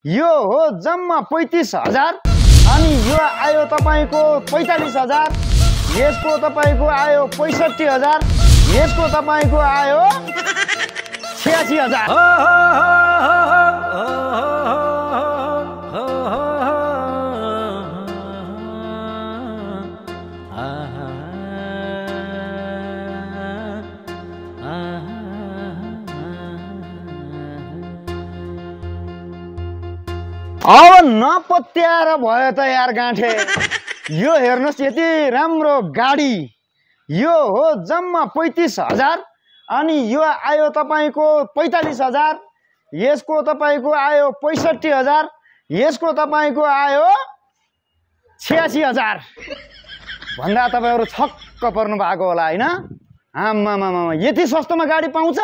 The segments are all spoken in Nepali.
यो हो जम्मा 35,000 अनि यो आयो तपाईको 45,000 यसको तपाईको आयो 65,000 यसको तपाईको आयो 86,000 अब नपत्याएर भयो त यार गाँठे यो हेर्नुहोस् यति राम्रो गाडी यो हो जम्मा 35,000 अनि यो आयो तपाईको 45,000 यसको तपाईको आयो 65,000 यसको तपाईको आयो 86,000 भन्दा तपाईहरु छक्क पर्नु भएको होला हैन आम्मामामा यति सस्तोमा गाडी पाउँछ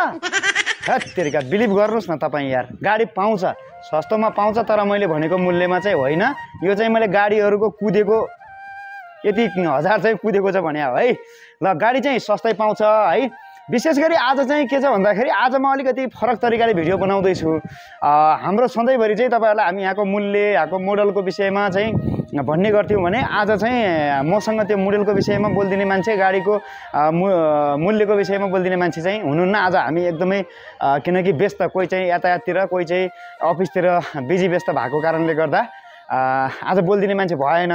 हत्तेरीका बिलिभ गर्नुस् न तपाई यार गाडी पाउँछ सस्तोमा पाउँछ तर मैले भनेको मूल्यमा चाहिँ होइन यो चाहिँ मैले गाडीहरुको कुदेको यति 1000 चाहिँ कुदेको छ भने है ल गाडी चाहिँ सस्तै पाउँछ है विशेष गरी आज चाहिँ के छ भन्दाखेरि आज म अलिकति फरक तरिकाले भिडियो बनाउँदै छु हाम्रो सधैँभरि चाहिँ तपाईहरुलाई हामी यहाँको मूल्य यहाँको मोडलको विषयमा चाहिँ भन्ने गर्थ्यौं भने आज चाहिँ मसँग त्यो मोडलको विषयमा बोल्दिने मान्छे गाडीको मूल्यको विषयमा बोल्दिने मान्छे चाहिँ हुनुहुन्न आज हामी एकदमै किनकि व्यस्त कोही चाहिँ यातायाततिर कोही चाहिँ अफिसतिर बिजी व्यस्त भएको कारणले गर्दा आज बोल्दिने मान्छे भएन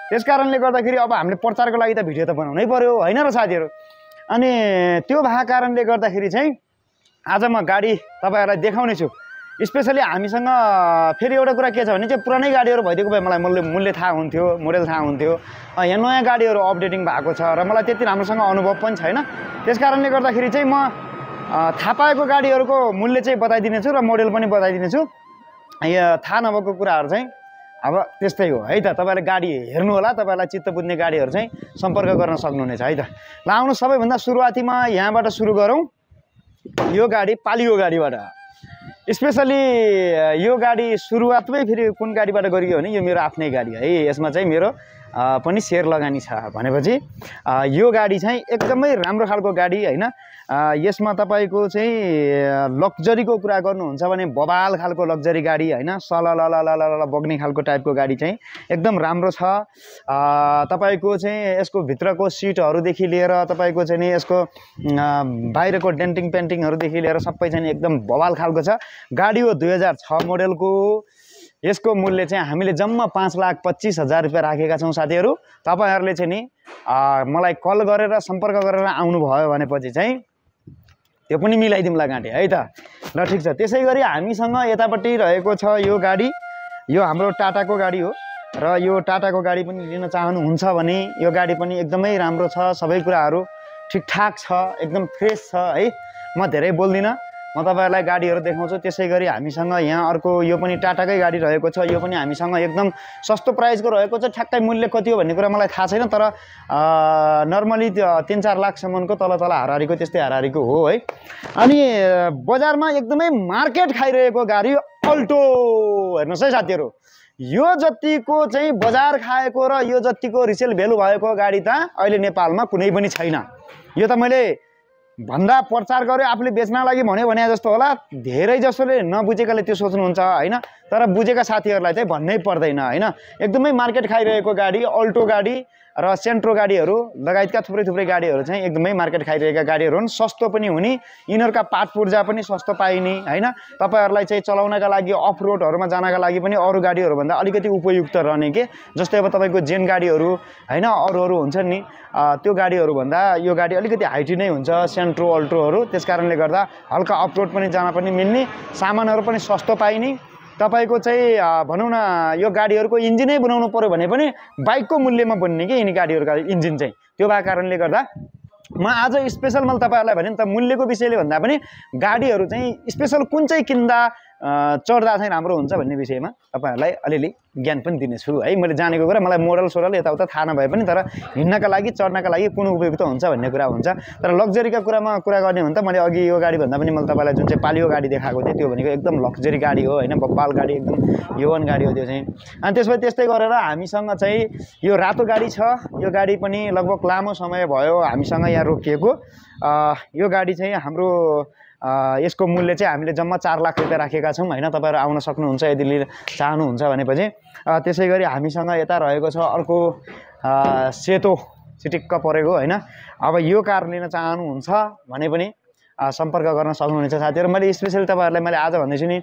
त्यसकारणले गर्दाखेरि अब हामीले प्रचारको लागि त भिडियो त बनाउनै पर्यो हैन र साथीहरु अनि त्यो भएको कारणले गर्दाखेरि चाहिँ आज म गाडी तपाईहरुलाई देखाउने छु स्पेशली हामीसँग फेरि एउटा कुरा के छ भने चाहिँ पुरानै गाडीहरु भइदिएको भए मलाई मूल्य थाहा हुन्थ्यो मोडल थाहा हुन्थ्यो यहाँ नयाँ गाडीहरु अपडेटिङ भएको छ र मलाई त्यति राम्रोसँग अनुभव पनि छैन त्यसकारणले गर्दाखेरि चाहिँ म थाहा पाएको गाडीहरुको मूल्य चाहिँ बताइदिने छु र मोडल पनि बताइदिने छु यहाँ थाहा नभएको कुराहरु चाहिँ अब त्यस्तै हो है त तपाईहरुले गाडी हेर्नु होला तपाईहरुलाई चित्त बुझ्ने गाडीहरु चाहिँ सम्पर्क गर्न सक्नुहुनेछ है त ल आउनु सबैभन्दा सुरुवातीमा यहाँबाट सुरु गरौँ यो गाडी पालियो गाडीबाट स्पेशली यो गाडी सुरुवातमै फेरि कुन गाडीबाट गरियो भने यो मेरो आफ्नै गाडी है यसमा चाहिँ मेरो पनि शेयर लगानी छ भनेपछि यो गाडी चाहिँ एकदमै राम्रो खालको गाडी हैन यसमा तपाईको चाहिँ लग्जरीको कुरा गर्नुहुन्छ भने बबाल खालको लग्जरी गाडी हैन सललललल बग्ने खालको टाइपको गाडी चाहिँ एकदम राम्रो छ तपाईको चाहिँ यसको भित्रको सिटहरु देखि लिएर तपाईको चाहिँ नि यसको बाहिरको डेन्टिङ पेन्टिङहरु देखि लिएर सबै चाहिँ एकदम बबाल खालको छ गाडी हो 2006 मोडलको यसको मूल्य चाहिँ हामीले जम्मा 5,25,000 रुपैयाँ राखेका छौं साथीहरु तपाईहरुले चाहिँ नि मलाई कल गरेर सम्पर्क गरेर आउनु भयो भनेपछि चाहिँ त्यो पनि मिलाइदिउँला गाडी है त ल ठीक छ त्यसैगरी हामीसँग यतापट्टि रहेको छ यो गाडी यो हाम्रो टाटाको गाडी हो र यो टाटाको गाडी पनि लिन चाहनुहुन्छ भने यो गाडी पनि एकदमै राम्रो छ सबै कुराहरु ठिकठाक छ एकदम फ्रेश छ है म धेरै बोल्दिन म तपाईहरुलाई गाडीहरु देखाउँछु त्यसैगरी हामीसँग यहाँ अर्को यो पनि टाटाकै गाडी रहेको छ यो पनि हामीसँग एकदम सस्तो प्राइसको रहेको छ ठ्याक्कै मूल्य कति हो भन्ने कुरा मलाई थाहा छैन तर नर्मली 3-4 लाख सम्मको तल हाराहारीको त्यस्तै हाराहारीको हो है अनि बजारमा एकदमै मार्केट खाइरहेको गाडी अल्टो हेर्नुस् है साथीहरु यो जतिको चाहिँ बजार खाएको र यो जतिको रिसेल भ्यालु भएको गाडी त अहिले नेपालमा कुनै पनि छैन यो त मैले भन्दा प्रचार गर्यो आफूले बेच्न लागि भन्यो भने जस्तो होला धेरै जसोले नबुझेकाले त्यो सोच्नुहुन्छ हैन तर बुझेका साथीहरुलाई चाहिँ भन्नै पर्दैन हैन एकदमै मार्केट खाइरहेको गाडी अल्टो गाडी र सेन्ट्रो गाडीहरु लगायतका थुप्रै गाडीहरु चाहिँ एकदमै मार्केट खाइरहेका गाडीहरु हुन् सस्तो पनि हुने इनहरुका पार्ट पुर्जा पनि सस्तो पाइने हैन तपाईहरुलाई चाहिँ चलाउनका लागि अफ रोडहरुमा जानका लागि पनि अरु गाडीहरु भन्दा अलिकति उपयुक्त रहने के जस्तै अब तपाईको जेन गाडीहरु हैन अरुहरु हुन्छन् नि त्यो गाडीहरु भन्दा यो गाडी अलिकति हाइटी नै हुन्छ सेन्ट्रो अल्ट्रोहरु त्यसकारणले गर्दा हल्का अफ रोड पनि जान पनि मिल्ने सामानहरु पनि सस्तो पाइने तपाईको चाहिँ भनौं न यो गाडीहरुको इन्जिनै बनाउनु पर्यो भने पनि बाइकको मूल्यमा बन्ने के यिनी गाडीहरुका इन्जिन चाहिँ त्यो भएको कारणले गर्दा म आज स्पेशल मैले तपाईहरुलाई भने नि त मूल्यको विषयले भन्दा पनि गाडीहरु चाहिँ स्पेशल कुन चाहिँ किन्दा चढ्दा चाहिँ राम्रो हुन्छ भन्ने विषयमा तपाईहरुलाई अलिअलि ज्ञान पनि दिनेछु है मैले जानेको कुरा मलाई मोडल सोडल यताउता थाहा नभए पनि तर हिँड्नका लागि चढ्नका लागि कुन उपयुक्त हुन्छ भन्ने कुरा हुन्छ तर लग्जरीका कुरामा कुरा गर्ने हो भने त मैले अघि यो गाडी भन्दा पनि मैले तपाईलाई जुन चाहिँ पालियो गाडी देखाएको थिएँ त्यो भनेको एकदम लग्जरी गाडी हो हैन बब्बाल गाडी एकदम यौवन गाडी हो त्यो चाहिँ अनि त्यसपछि त्यस्तै गरेर हामीसँग चाहिँ यो रातो गाडी छ यो गाडी पनि लगभग लामो समय भयो हामीसँग यहाँ रोकिएको यो गाडी चाहिँ हाम्रो यसको मूल्य चाहिँ हामीले जम्मा 4 लाख रुपियाँ राखेका छौँ होइन। तपाईँहरू आउन सक्नुहुन्छ यदि लिन चाहनुहुन्छ भनेपछि। त्यसै गरी हामीसँग यता रहेको छ अर्को सेतो चिटिक्क परेको होइन। अब यो कार लिन चाहनुहुन्छ भने पनि सम्पर्क गर्न सक्नुहुनेछ साथीहरू। मैले स्पेसली तपाईँहरूलाई मैले आज भन्दैछु नि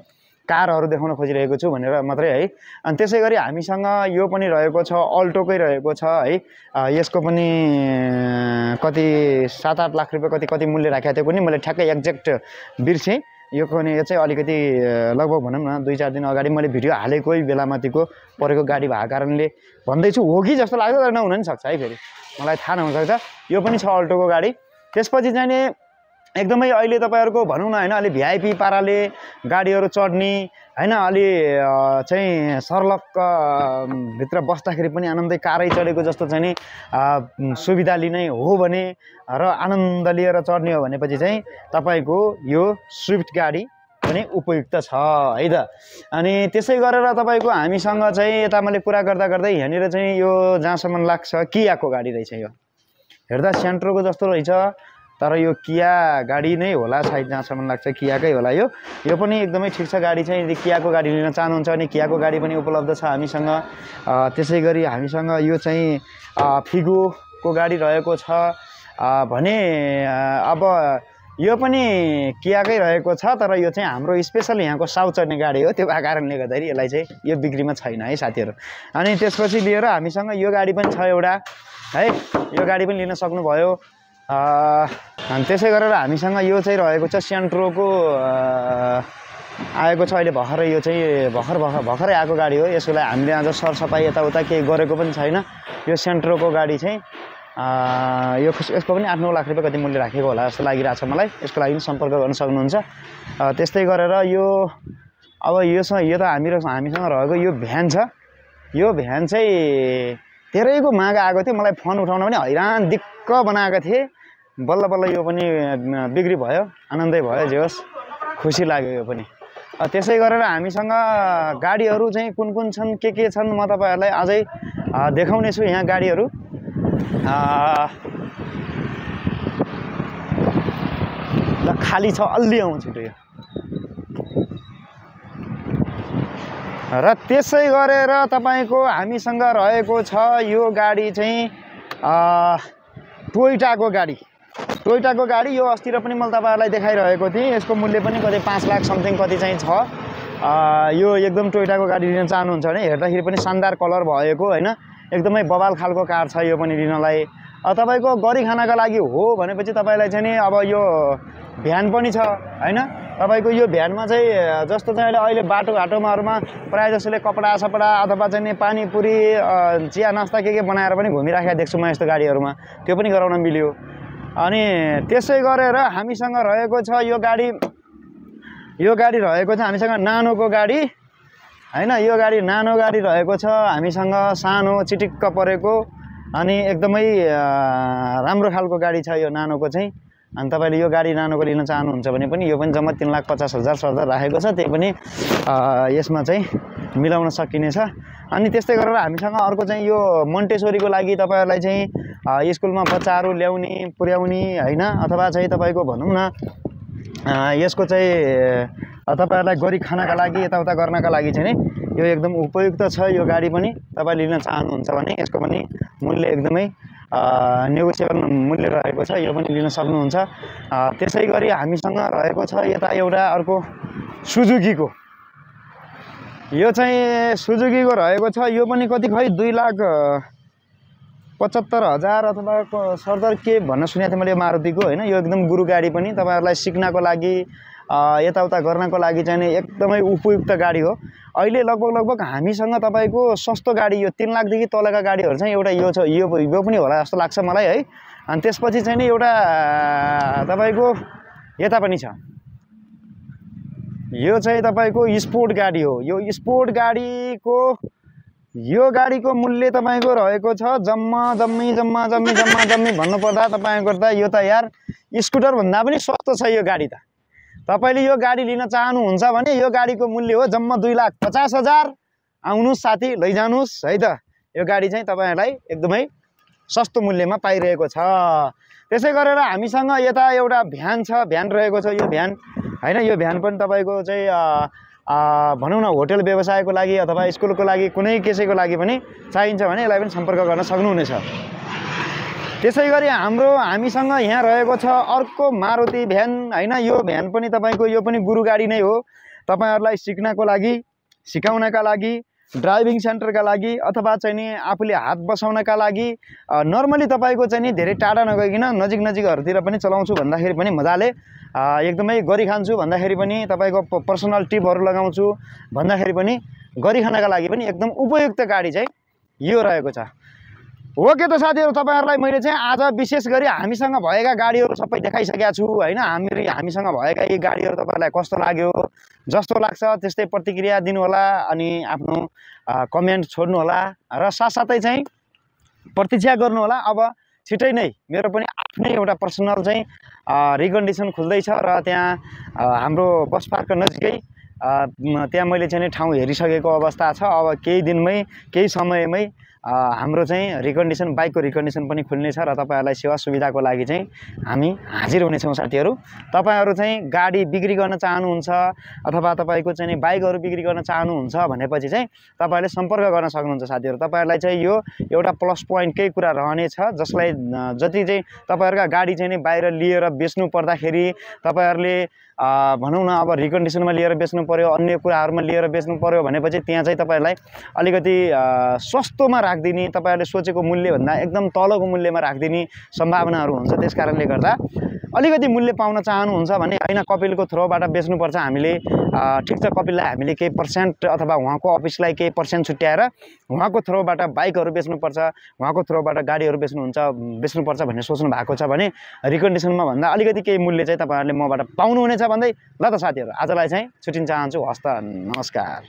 कारहरू देखाउन खोजिरहेको छु भनेर मात्रै है। अनि त्यसै गरी हामीसँग यो पनि रहेको छ, अल्टोकै रहेको छ है। यसको पनि कति 7-8 लाख रुपियाँ कति मूल्य राखेको थियो पनि मैले ठ्याक्कै एक्ज्याक्ट बिर्सेँ। यो चाहिँ अलिकति लगभग भनौँ न 2-4 दिन अगाडि मैले भिडियो हालेकै बेलामाथिको परेको गाडी भएको कारणले भन्दैछु हो कि जस्तो लाग्छ, तर नहुन नि सक्छ है, फेरि मलाई थाहा नहुनसक्छ। यो पनि छ अल्टोको गाडी। त्यसपछि चाहिँ नि एकदमै अहिले तपाईँहरूको भनौँ न होइन अलि भिआइपी पाराले गाडीहरू चढ्ने होइन, अलि चाहिँ सर्लक्क भित्र बस्दाखेरि पनि आनन्दै कारै चढेको जस्तो चाहिँ नि सुविधा लिने हो भने र आनन्द लिएर चढ्ने हो भनेपछि चाहिँ तपाईँको यो स्विफ्ट गाडी पनि उपयुक्त छ है त। अनि त्यसै गरेर तपाईँको हामीसँग चाहिँ यता मैले कुरा गर्दा गर्दै यहाँनिर चाहिँ यो जहाँसम्म लाग्छ कियाको गाडी रहेछ। यो हेर्दा सेन्ट्रोको जस्तो रहेछ, तर यो किया गाडी नै होला सायद, जहाँसम्म लाग्छ कियाकै होला। यो पनि एकदमै ठिक छ गाडी चाहिँ। यदि कियाको गाडी लिन चाहनुहुन्छ भने कियाको गाडी पनि उपलब्ध छ हामीसँग। त्यसै गरी हामीसँग यो चाहिँ फिगोको गाडी रहेको छ भने अब यो पनि कियाकै रहेको छ, तर यो चाहिँ हाम्रो स्पेसल यहाँको साउथ चढ्ने गाडी हो, त्यो भएको कारणले गर्दाखेरि यसलाई चाहिँ यो बिक्रीमा छैन है साथीहरू। अनि त्यसपछि लिएर हामीसँग यो गाडी पनि छ एउटा है, यो गाडी पनि लिन सक्नुभयो। अनि त्यसै गरेर हामीसँग यो चाहिँ रहेको छ सेन्ट्रोको आएको छ अहिले भर्खरै। यो चाहिँ भर्खरै आएको गाडी हो। यसलाई हामीले आज सरसफाइ यताउता केही गरेको पनि छैन। यो सेन्ट्रोको गाडी चाहिँ यसको पनि 8-9 लाख रुपियाँ कति मूल्य राखेको होला जस्तो लागिरहेको छ मलाई। यसको लागि पनि सम्पर्क गर्न सक्नुहुन्छ। त्यस्तै गरेर यो अब यो त हामीसँग रहेको यो भ्यान छ। यो भ्यान चाहिँ धेरैको माग आएको थियो, मलाई फोन उठाउन पनि हैरान दिक्क बनाएको थिएँ। बल्ल बल्ल यो पनि बिक्री भयो, आनन्दै भयो, जे होस् खुसी लाग्यो यो पनि। त्यसै गरेर हामीसँग गाडीहरू चाहिँ कुन कुन छन् के छन् म तपाईँहरूलाई अझै देखाउने छु यहाँ गाडीहरू। ल खाली छ, अलि आउँछ छिटो यो। र त्यसै गरेर तपाईँको हामीसँग रहेको छ यो गाडी चाहिँ टोयोटाको गाडी। टोयोटाको गाडी यो अस्तिर पनि मैले तपाईँहरूलाई देखाइरहेको थिएँ। यसको मूल्य पनि कति 5 लाख समथिङ कति चाहिँ छ। यो एकदम टोयोटाको गाडी लिन चाहनुहुन्छ भने हेर्दाखेरि पनि शानदार कलर भएको होइन, एकदमै बवाल खालको कार छ यो पनि लिनलाई। तपाईँको गरी खानाका लागि हो भनेपछि तपाईँलाई चाहिँ नि अब यो भ्यान पनि छ होइन। तपाईँको यो भ्यानमा चाहिँ जस्तो चाहिँ अहिले बाटोघाटोमाहरूमा प्रायः जसोले कपडा सपडा अथवा चाहिँ नि पानीपुरी चिया नास्ता के बनाएर पनि घुमिराखेको देख्छु म यस्तो गाडीहरूमा, त्यो पनि गराउन मिल्यो। अनि त्यसै गरेर हामीसँग रहेको छ यो गाडी रहेको छ हामीसँग नानोको गाडी होइन। यो गाडी नानो गाडी रहेको छ हामीसँग, सानो चिटिक्क परेको अनि एकदमै राम्रो खालको गाडी छ यो नानोको चाहिँ। अनि तपाईँले यो गाडी नानोको लिन चाहनुहुन्छ भने पनि यो पनि जम्मा 3,50,000 सर्दर राखेको छ, त्यही पनि यसमा चाहिँ मिलाउन सकिनेछ। अनि त्यस्तै गरेर हामीसँग अर्को चाहिँ यो मोन्टेसोरीको लागि तपाईँहरूलाई चाहिँ स्कुलमा बच्चाहरू ल्याउने पुर्याउने होइन, अथवा चाहिँ तपाईँको भनौँ न यसको चाहिँ तपाईँहरूलाई गरी खानका लागि यताउता गर्नका लागि चाहिँ यो एकदम उपयुक्त छ यो गाडी पनि। तपाईँले लिन चाहनुहुन्छ भने यसको पनि मूल्य एकदमै नेगोसिएबल मूल्य रहेको छ, यो पनि लिन सक्नुहुन्छ। त्यसै गरी हामीसँग रहेको छ यता एउटा अर्को सुजुकीको। यो चाहिँ सुजुकीको रहेको छ, यो पनि कति खै 2,75,000 अथवा सर्दर के भन्न सुनेको थिएँ मैले मारुतिको होइन। यो एकदम गुरु गाडी पनि तपाईँहरूलाई सिक्नको लागि यताउता गर्नको लागि चाहिँ एकदमै उपयुक्त गाडी हो। अहिले लगभग हामीसँग तपाईँको सस्तो गाडी यो 3 लाखदेखि तलका गाडीहरू चाहिँ एउटा यो छ, यो पनि होला जस्तो लाग्छ मलाई है। अनि त्यसपछि चाहिँ नि एउटा तपाईँको यता पनि छ, यो चाहिँ तपाईँको स्पोर्ट गाडी हो। यो स्पोर्ट गाडीको मूल्य तपाईँको रहेको छ जम्मी भन्नुपर्दा तपाईँको त यो त यार स्कुटर भन्दा पनि सस्तो छ यो गाडी त। तपाईँले यो गाडी लिन चाहनुहुन्छ भने यो गाडीको मूल्य हो जम्मा 2,50,000। आउनुहोस् साथी, लैजानुहोस् है त। यो गाडी चाहिँ तपाईँहरूलाई एकदमै सस्तो मूल्यमा पाइरहेको छ। त्यसै गरेर हामीसँग यता एउटा भ्यान छ, भ्यान रहेको छ। यो भ्यान होइन यो भ्यान पनि तपाईँको चाहिँ भनौँ न होटल व्यवसायको लागि अथवा स्कुलको लागि कुनै कसैको लागि पनि चाहिन्छ भने यसलाई पनि सम्पर्क गर्न सक्नुहुनेछ। त्यसै गरी हामीसँग यहाँ रहेको छ अर्को मारुति भ्यान होइन। यो भ्यान पनि तपाईँको यो पनि गुरु गाडी नै हो। तपाईँहरूलाई सिक्नको लागि सिकाउनका लागि ड्राइभिङ सेन्टरका लागि अथवा चाहिँ नि आफूले हात बसाउनका लागि नर्मली तपाईँको चाहिँ नि धेरै टाढा नगइकन नजिकहरूतिर पनि चलाउँछु भन्दाखेरि पनि मजाले एकदमै गरिखान्छु भन्दाखेरि पनि तपाईँको पर्सनल टिपहरू लगाउँछु भन्दाखेरि पनि गरिखानका लागि पनि एकदम उपयुक्त गाडी चाहिँ यो रहेको छ। ओके त साथीहरू, तपाईँहरूलाई मैले चाहिँ आज विशेष गरी हामीसँग भएका गाडीहरू सबै देखाइसकेका छु होइन। हामीसँग भएका यी गाडीहरू तपाईँहरूलाई कस्तो लाग्यो, जस्तो लाग्छ त्यस्तै प्रतिक्रिया दिनुहोला अनि आफ्नो कमेन्ट छोड्नुहोला र साथसाथै चाहिँ प्रतीक्षा गर्नुहोला। अब छिटै नै मेरो पनि आफ्नै एउटा पर्सनल चाहिँ रिकन्डिसन खुल्दैछ र त्यहाँ हाम्रो बस पार्कको नजिकै त्यहाँ मैले चाहिँ ठाउँ हेरिसकेको अवस्था छ। अब केही दिनमै केही समयमै हाम्रो चाहिँ रिकन्डिसन बाइकको रिकन्डिसन पनि खुल्नेछ र तपाईँहरूलाई सेवा सुविधाको लागि चाहिँ हामी हाजिर हुनेछौँ साथीहरू। तपाईँहरू चाहिँ गाडी बिक्री गर्न चाहनुहुन्छ अथवा तपाईँको चाहिँ बाइकहरू बिक्री गर्न चाहनुहुन्छ भनेपछि चाहिँ तपाईँहरूले सम्पर्क गर्न सक्नुहुन्छ साथीहरू। तपाईँहरूलाई चाहिँ यो एउटा प्लस पोइन्टकै कुरा रहनेछ, जसलाई जति चाहिँ तपाईँहरूका गाडी चाहिँ बाहिर लिएर बेच्नु पर्दाखेरि तपाईँहरूले भनौँ न अब रिकन्डिसनमा लिएर बेच्नु पर्यो, अन्य कुराहरूमा लिएर बेच्नु पर्यो भनेपछि त्यहाँ चाहिँ तपाईँहरूलाई अलिकति सस्तोमा राखिदिने, तपाईँहरूले सोचेको मूल्यभन्दा एकदम तलको मूल्यमा राखिदिने सम्भावनाहरू हुन्छ। त्यस कारणले गर्दा अलिकति मूल्य पाउन चाहनुहुन्छ भने होइन कपिलको थ्रोबाट बेच्नुपर्छ हामीले, ठिक छ कपिललाई हामीले केही पर्सेन्ट अथवा उहाँको अफिसलाई केही पर्सेन्ट छुट्याएर उहाँको थ्रोबाट बाइकहरू बेच्नुपर्छ, उहाँको थ्रोबाट गाडीहरू बेच्नुपर्छ भन्ने सोच्नु भएको छ भने रिकन्डिसनमा भन्दा अलिकति केही मूल्य चाहिँ तपाईँहरूले मबाट पाउनुहुनेछ भन्दै ल त साथीहरू आजलाई चाहिँ छुट्टिन चाहन्छु। हस्त नमस्कार।